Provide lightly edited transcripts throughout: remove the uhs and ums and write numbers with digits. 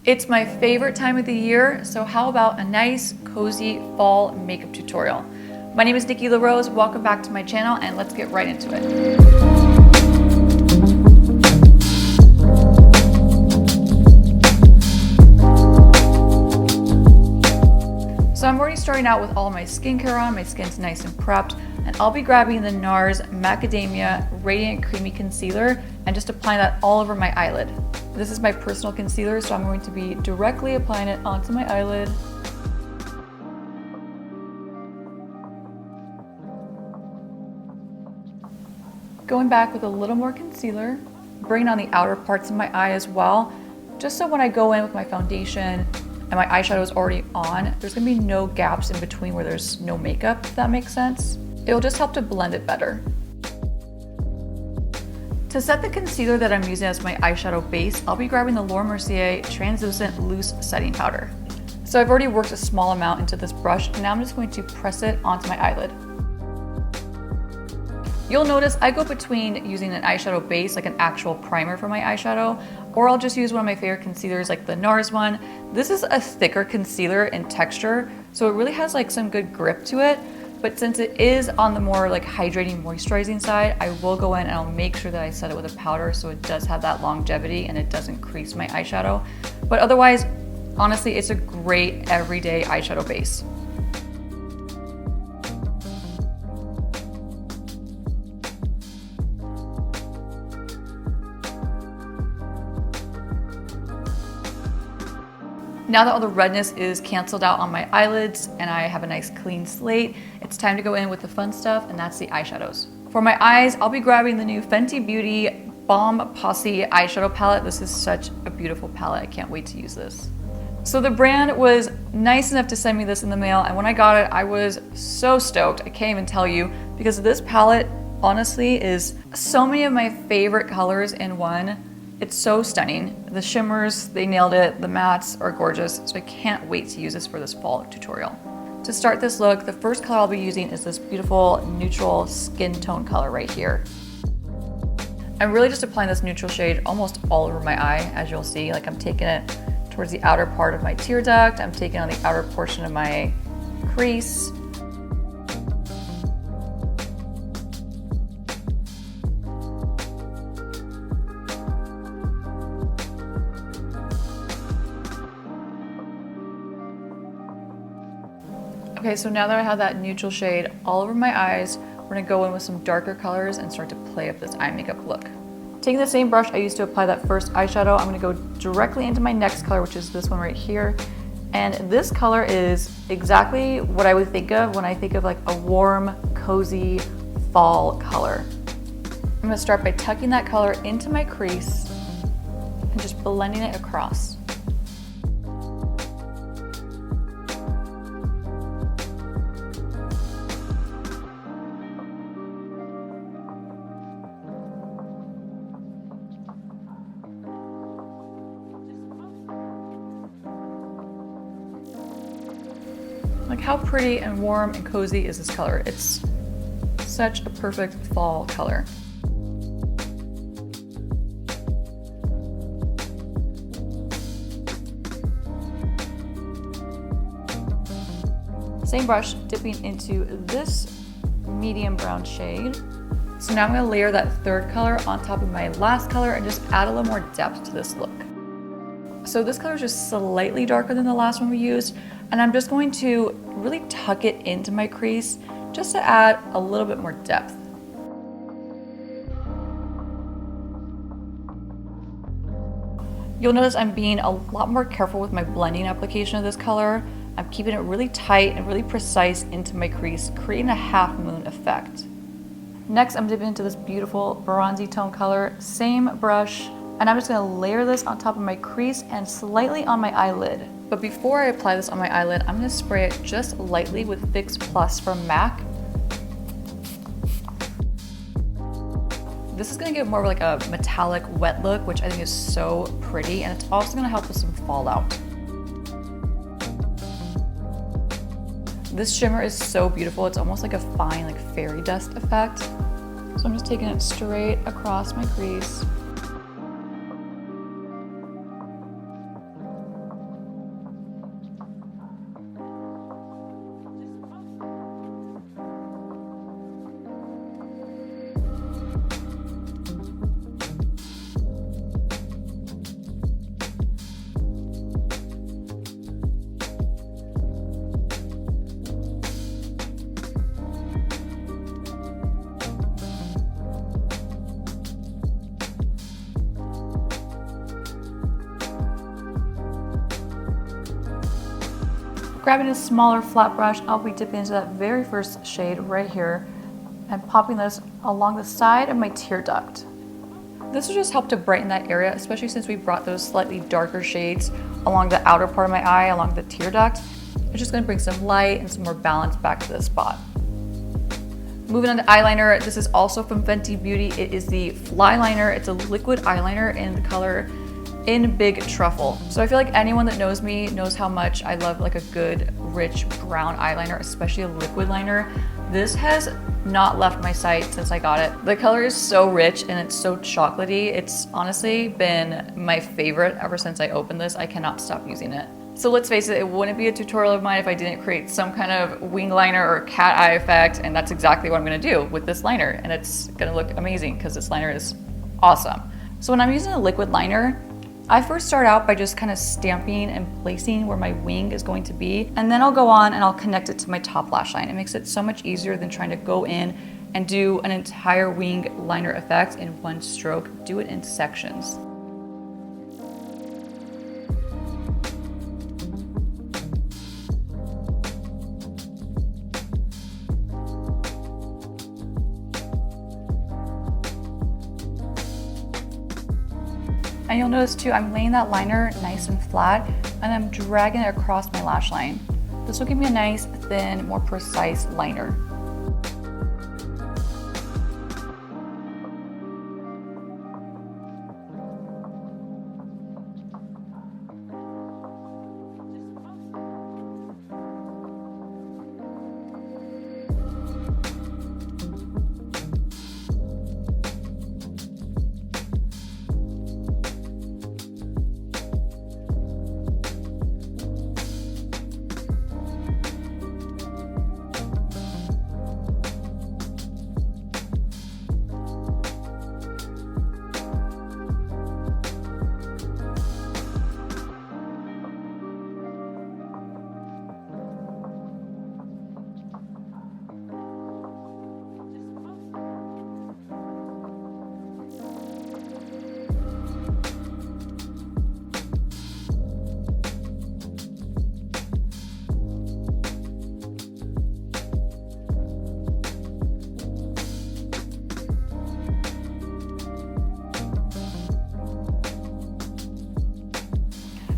It's my favorite time of the year, so how about a nice, cozy fall makeup tutorial? My name is Nikki LaRose, welcome back to my channel, and let's get right into it. So I'm already starting out with all of my skincare on, my skin's nice and prepped, and I'll be grabbing the NARS Macadamia Radiant Creamy Concealer and just applying that all over my eyelid. This is my personal concealer, so I'm going to be directly applying it onto my eyelid. Going back with a little more concealer, bringing on the outer parts of my eye as well, just so when I go in with my foundation and my eyeshadow is already on, there's gonna be no gaps in between where there's no makeup, if that makes sense. It'll just help to blend it better. To set the concealer that I'm using as my eyeshadow base, I'll be grabbing the Laura Mercier Translucent Loose Setting Powder. So I've already worked a small amount into this brush, and now I'm just going to press it onto my eyelid. You'll notice I go between using an eyeshadow base, like an actual primer for my eyeshadow, or I'll just use one of my favorite concealers like the NARS one. This is a thicker concealer in texture, so it really has like some good grip to it. But since it is on the more like hydrating, moisturizing side, I will go in and I'll make sure that I set it with a powder so it does have that longevity and it doesn't crease my eyeshadow. But otherwise, honestly, it's a great everyday eyeshadow base. Now that all the redness is canceled out on my eyelids and I have a nice clean slate, it's time to go in with the fun stuff, and that's the eyeshadows. For my eyes, I'll be grabbing the new Fenty Beauty Balm Posse eyeshadow palette. This is such a beautiful palette. I can't wait to use this. So the brand was nice enough to send me this in the mail, and when I got it, I was so stoked. I can't even tell you, because this palette honestly is so many of my favorite colors in one. It's so stunning. The shimmers, they nailed it. The mattes are gorgeous, so I can't wait to use this for this fall tutorial. To start this look, the first color I'll be using is this beautiful neutral skin tone color right here. I'm really just applying this neutral shade almost all over my eye, as you'll see. Like, I'm taking it towards the outer part of my tear duct. I'm taking it on the outer portion of my crease. Okay, so now that I have that neutral shade all over my eyes, we're gonna go in with some darker colors and start to play up this eye makeup look. Taking the same brush I used to apply that first eyeshadow, I'm gonna go directly into my next color, which is this one right here. And this color is exactly what I would think of when I think of like a warm, cozy fall color. I'm gonna start by tucking that color into my crease and just blending it across. Like, how pretty and warm and cozy is this color? It's such a perfect fall color. Same brush, dipping into this medium brown shade. So now I'm gonna layer that third color on top of my last color and just add a little more depth to this look. So this color is just slightly darker than the last one we used, and I'm just going to really tuck it into my crease just to add a little bit more depth. You'll notice I'm being a lot more careful with my blending application of this color. I'm keeping it really tight and really precise into my crease, creating a half moon effect. Next, I'm dipping into this beautiful bronzy tone color, same brush, and I'm just gonna layer this on top of my crease and slightly on my eyelid. But before I apply this on my eyelid, I'm gonna spray it just lightly with Fix Plus from MAC. This is gonna give more of like a metallic wet look, which I think is so pretty, and it's also gonna help with some fallout. This shimmer is so beautiful. It's almost like a fine, like fairy dust effect. So I'm just taking it straight across my crease. Grabbing a smaller flat brush, I'll be dipping into that very first shade right here and popping this along the side of my tear duct. This will just help to brighten that area, especially since we brought those slightly darker shades along the outer part of my eye, along the tear duct. It's just gonna bring some light and some more balance back to this spot. Moving on to eyeliner, this is also from Fenty Beauty. It is the Flyliner. It's a liquid eyeliner in the color In Big Truffle. So I feel like anyone that knows me knows how much I love like a good, rich brown eyeliner, especially a liquid liner. This has not left my sight since I got it. The color is so rich and it's so chocolatey. It's honestly been my favorite ever since I opened this. I cannot stop using it. So let's face it wouldn't be a tutorial of mine if I didn't create some kind of wing liner or cat eye effect, and that's exactly what I'm gonna do with this liner, and it's gonna look amazing because this liner is awesome. So when I'm using a liquid liner, I first start out by just kind of stamping and placing where my wing is going to be, and then I'll go on and I'll connect it to my top lash line. It makes it so much easier than trying to go in and do an entire wing liner effect in one stroke. Do it in sections. And you'll notice too, I'm laying that liner nice and flat and I'm dragging it across my lash line. This will give me a nice, thin, more precise liner.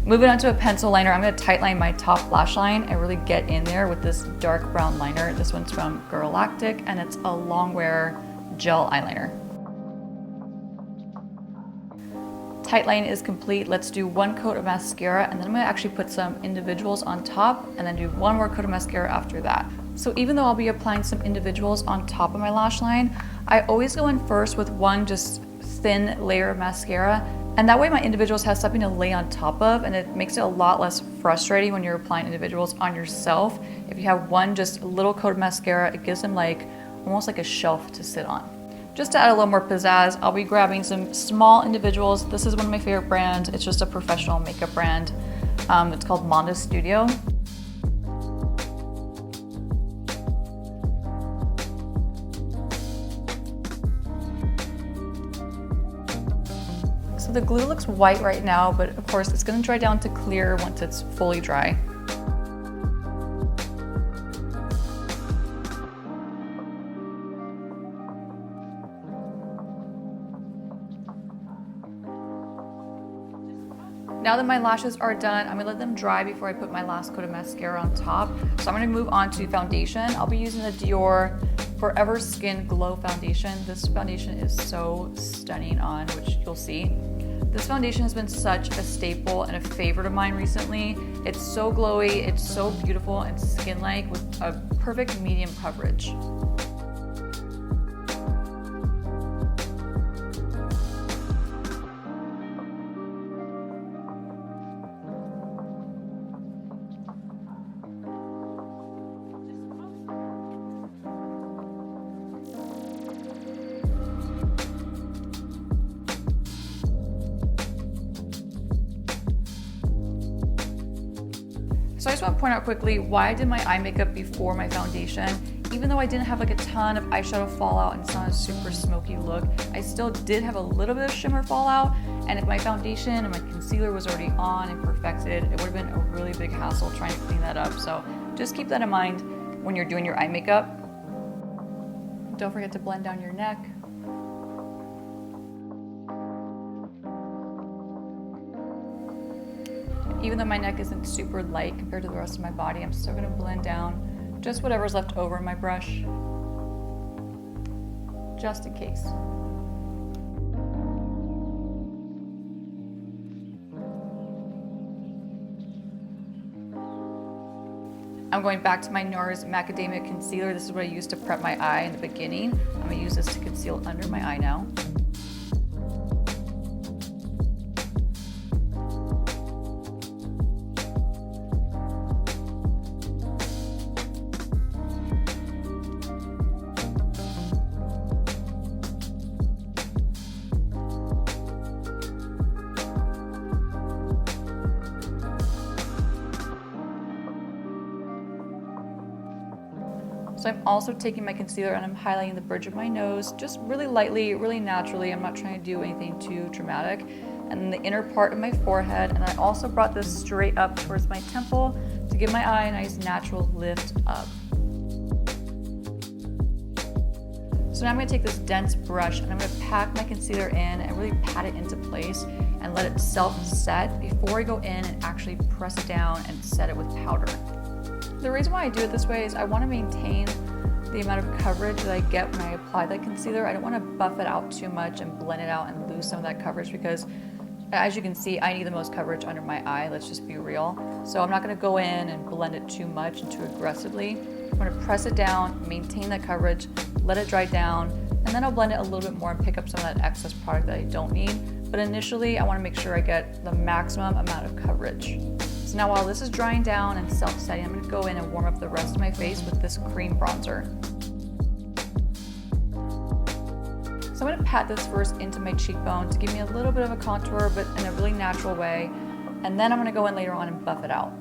Moving on to a pencil liner, I'm gonna tightline my top lash line and really get in there with this dark brown liner. This one's from Galactic and it's a long wear gel eyeliner. Tightline is complete. Let's do one coat of mascara and then I'm gonna actually put some individuals on top and then do one more coat of mascara after that. So even though I'll be applying some individuals on top of my lash line, I always go in first with one just thin layer of mascara, and that way my individuals have something to lay on top of, and it makes it a lot less frustrating when you're applying individuals on yourself. If you have one just little coat of mascara, it gives them like almost like a shelf to sit on. Just to add a little more pizzazz, I'll be grabbing some small individuals. This is one of my favorite brands. It's just a professional makeup brand. It's called Mondo Studio. So the glue looks white right now, but of course it's gonna dry down to clear once it's fully dry. Now that my lashes are done, I'm gonna let them dry before I put my last coat of mascara on top. So I'm gonna move on to foundation. I'll be using the Dior Forever Skin Glow Foundation. This foundation is so stunning on, which you'll see. This foundation has been such a staple and a favorite of mine recently. It's so glowy, it's so beautiful and skin-like with a perfect medium coverage. So I just want to point out quickly why I did my eye makeup before my foundation. Even though I didn't have like a ton of eyeshadow fallout and it's not a super smoky look, I still did have a little bit of shimmer fallout. And if my foundation and my concealer was already on and perfected, it would have been a really big hassle trying to clean that up. So just keep that in mind when you're doing your eye makeup. Don't forget to blend down your neck. Even though my neck isn't super light compared to the rest of my body, I'm still gonna blend down just whatever's left over in my brush, just in case. I'm going back to my NARS Macadamia Concealer. This is what I used to prep my eye in the beginning. I'm gonna use this to conceal under my eye now. So I'm also taking my concealer and I'm highlighting the bridge of my nose, just really lightly, really naturally. I'm not trying to do anything too dramatic. And then the inner part of my forehead. And I also brought this straight up towards my temple to give my eye a nice natural lift up. So now I'm gonna take this dense brush and I'm gonna pack my concealer in and really pat it into place and let it self-set before I go in and actually press it down and set it with powder. The reason why I do it this way is I want to maintain the amount of coverage that I get when I apply that concealer. I don't want to buff it out too much and blend it out and lose some of that coverage because, as you can see, I need the most coverage under my eye. Let's just be real. So I'm not going to go in and blend it too much and too aggressively. I'm going to press it down, maintain that coverage, let it dry down, and then I'll blend it a little bit more and pick up some of that excess product that I don't need. But initially, I want to make sure I get the maximum amount of coverage. So now while this is drying down and self-setting, I'm gonna go in and warm up the rest of my face with this cream bronzer. So I'm gonna pat this first into my cheekbone to give me a little bit of a contour, but in a really natural way. And then I'm gonna go in later on and buff it out.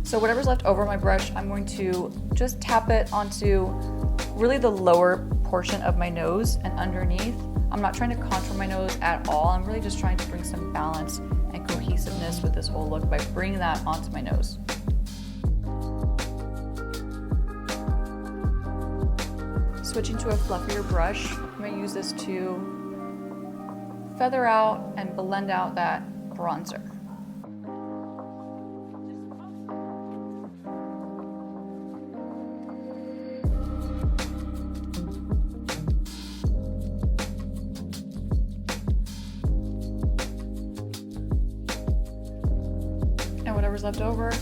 So whatever's left over my brush, I'm going to just tap it onto really the lower portion of my nose and underneath. I'm not trying to contour my nose at all. I'm really just trying to bring some balance and cohesiveness with this whole look by bringing that onto my nose. Switching to a fluffier brush, I'm going to use this to feather out and blend out that bronzer. And whatever's left over,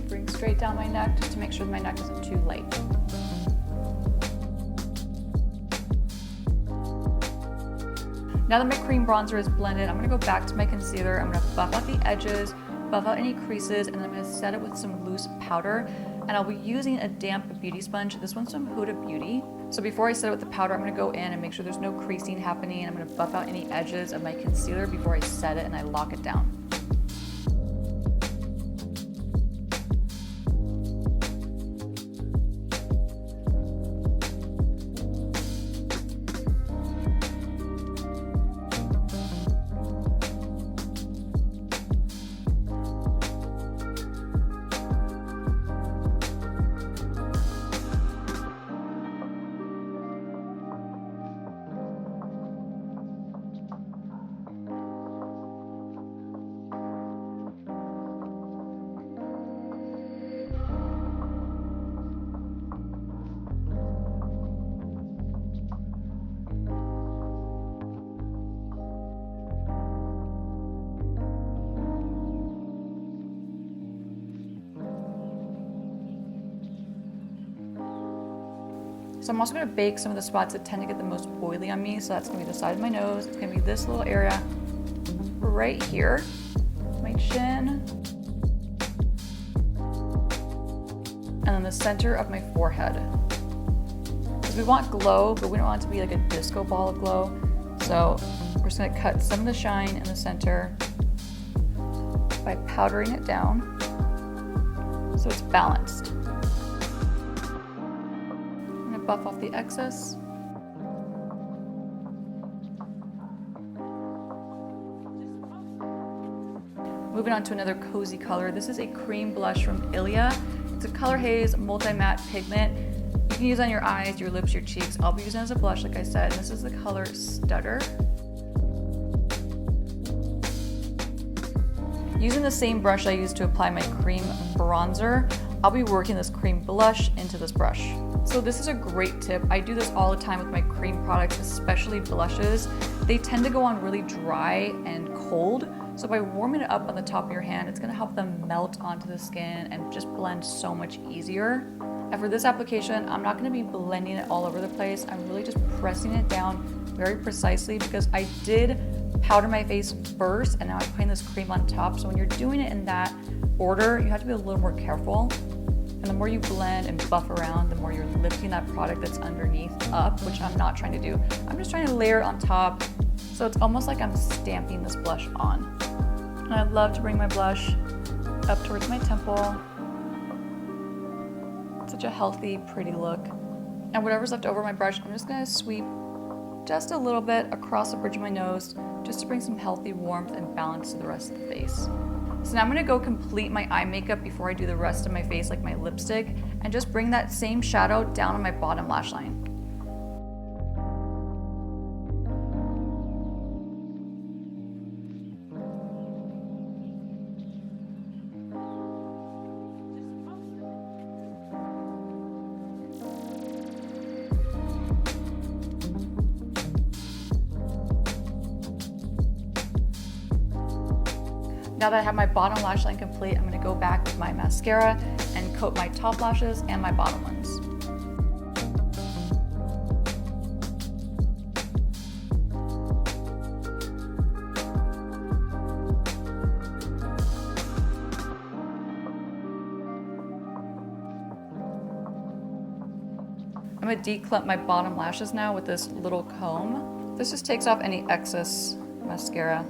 bring straight down my neck just to make sure that my neck isn't too light. Now that my cream bronzer is blended, I'm gonna go back to my concealer. I'm gonna buff out the edges, buff out any creases, and then I'm gonna set it with some loose powder. And I'll be using a damp beauty sponge. This one's from Huda Beauty. So before I set it with the powder, I'm gonna go in and make sure there's no creasing happening. I'm gonna buff out any edges of my concealer before I set it and I lock it down. So I'm also gonna bake some of the spots that tend to get the most oily on me. So that's gonna be the side of my nose. It's gonna be this little area right here, my chin, and then the center of my forehead. Because we want glow, but we don't want it to be like a disco ball of glow. So we're just gonna cut some of the shine in the center by powdering it down so it's balanced. I'm gonna buff off the excess. Moving on to another cozy color. This is a cream blush from Ilia. It's a color haze multi-matte pigment. You can use on your eyes, your lips, your cheeks. I'll be using it as a blush, like I said. This is the color Stutter. Using the same brush I used to apply my cream bronzer, I'll be working this cream blush into this brush. So this is a great tip. I do this all the time with my cream products, especially blushes. They tend to go on really dry and cold. So by warming it up on the top of your hand, it's gonna help them melt onto the skin and just blend so much easier. And for this application, I'm not gonna be blending it all over the place. I'm really just pressing it down very precisely because I did powder my face first and now I'm putting this cream on top. So when you're doing it in that order, you have to be a little more careful. And the more you blend and buff around, the more you're lifting that product that's underneath up, which I'm not trying to do. I'm just trying to layer it on top. So it's almost like I'm stamping this blush on. And I love to bring my blush up towards my temple. Such a healthy, pretty look. And whatever's left over my brush, I'm just gonna sweep just a little bit across the bridge of my nose, just to bring some healthy warmth and balance to the rest of the face. So now I'm gonna go complete my eye makeup before I do the rest of my face, like my lipstick, and just bring that same shadow down on my bottom lash line. Now that I have my bottom lash line complete, I'm gonna go back with my mascara and coat my top lashes and my bottom ones. I'm gonna declump my bottom lashes now with this little comb. This just takes off any excess mascara.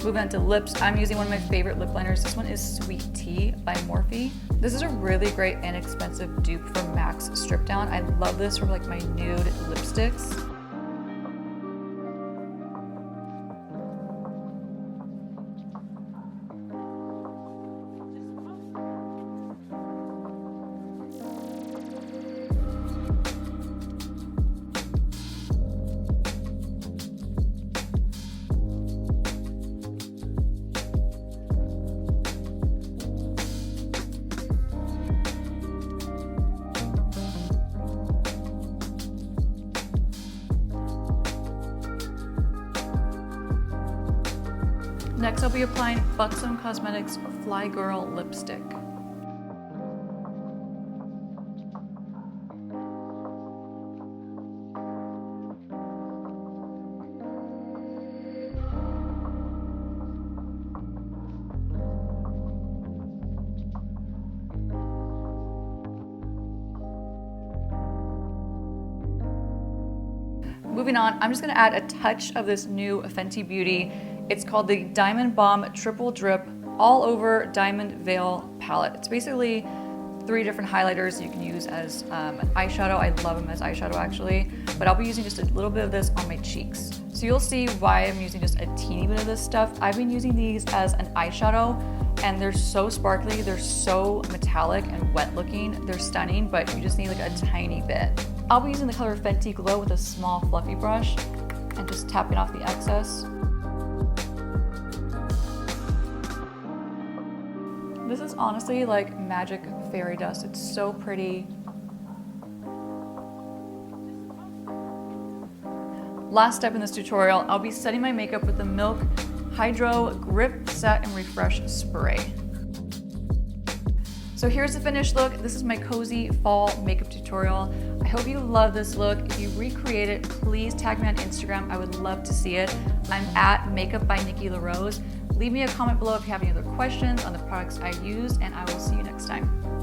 Moving on to lips, I'm using one of my favorite lip liners. This one is Sweet Tea by Morphe. This is a really great inexpensive dupe from MAC's Strip Down. I love this for like my nude lipsticks. Next, I'll be applying Buxom Cosmetics Fly Girl Lipstick. Moving on, I'm just gonna add a touch of this new Fenty Beauty. It's called the Diamond Bomb Triple Drip All Over Diamond Veil Palette. It's basically 3 different highlighters you can use as an eyeshadow. I love them as eyeshadow actually, but I'll be using just a little bit of this on my cheeks. So you'll see why I'm using just a teeny bit of this stuff. I've been using these as an eyeshadow and they're so sparkly, they're so metallic and wet looking. They're stunning, but you just need like a tiny bit. I'll be using the color Fenty Glow with a small fluffy brush and just tapping off the excess. This is honestly like magic fairy dust. It's so pretty. Last step in this tutorial, I'll be setting my makeup with the Milk Hydro Grip Set and Refresh Spray. So here's the finished look. This is my cozy fall makeup tutorial. I hope you love this look. If you recreate it, please tag me on Instagram. I would love to see it. I'm at Makeup by Nikki LaRose. Leave me a comment below if you have any other questions on the products I used, and I will see you next time.